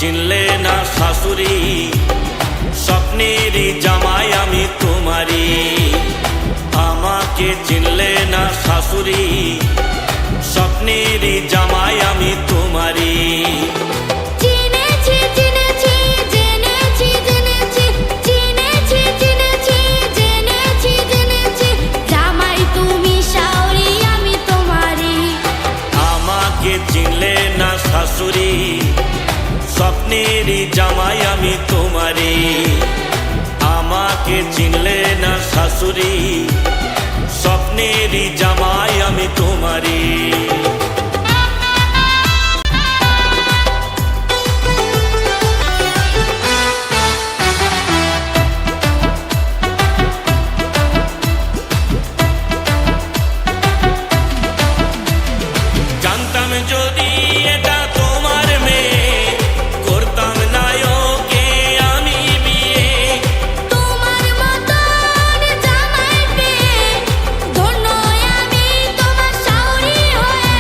চিনলে না শাশুড়ি, স্বপ্নেরই জামাই আমি তোমারি। আমাকে চিনলে না শাশুড়ি, স্বপ্নেরই জামাই আমি তোমারি। চিনলে না শাশুড়ি, স্বপ্নেরই জামাই আমি তোমারি। আমাকে চিনলে না শাশুড়ি, স্বপ্নেরই জামাই আমি তোমারি। যদি এটা তোমার মেয়ে, করতাম না ওকে আমি বিয়ে। তোমার মতন জামাই পেয়ে ধন্য আমি তোমার শাশুড়ি হয়ে।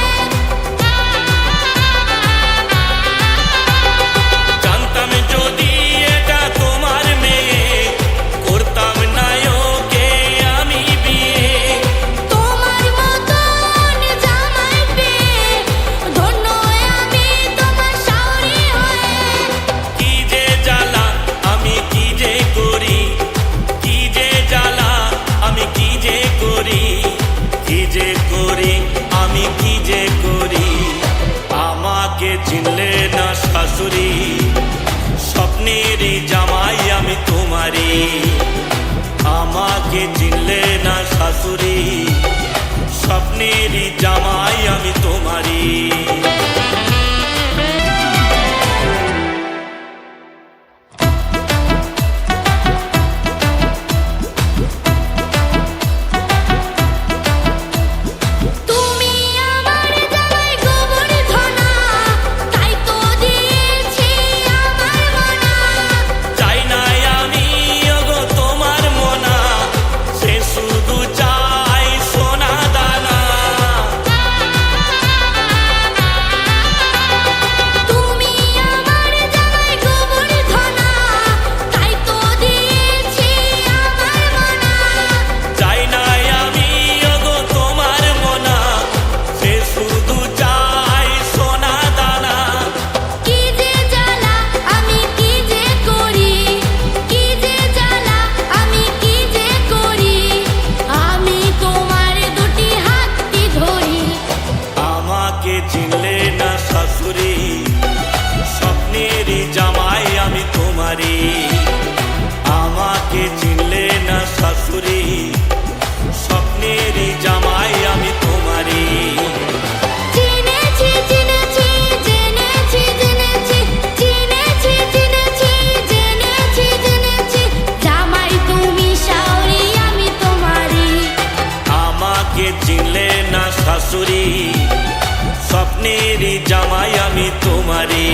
জানতাম যদি এটা তোমার মেয়ে, করতাম না ওকে আমি বিয়ে। তোমার মতন জামাই পেয়ে ধন্য আমি তোমার শাশুড়ি হয়ে। কি যে জ্বালা আমি কি যে করি, কি যে জ্বালা আমি কি যে করি, কি যে করি আমি কি যে করি। আমাকে চিনলে না শাশুড়ি, স্বপ্নেরই জামাই আমি তোমারি। আমাকে চিনলে না শাশুড়ি, স্বপ্নেরই জামাই আমি তোমারি। তুমি আমার জামাই গোবর্ধনা, তাই তো দিয়েছি আমার মনা। চাই না আমি ওগো তোমার মনা, সে শুধু চাই সোনা দানা। তুমি আমার জামাই গোবর্ধনা, তাই তো দিয়েছি আমার মনা। চাই না আমি ওগো তোমার মনা, সে শুধু চাই সোনা দানা। কি যে জ্বালা আমি কি যে করি, কি যে জ্বালা আমি কি যে করি। আমি তোমার দুটি হাতটি ধরি। আমাকে চিনলে না শাশুড়ি, স্বপ্নেরই জামাই আমি তোমারি। আমাকে চিনলে না শাশুড়ি, স্বপ্নেরই জামাই আমি তোমারি। চিনেছি চিনেছি জেনেছি জেনেছি, চিনেছি চিনেছি জেনেছি জেনেছি, জামাই তুমি শাশুড়ি আমি তোমারি। আমাকে চিনলে না শাশুড়ি, স্বপ্নেরই জামাই আমি তোমারি।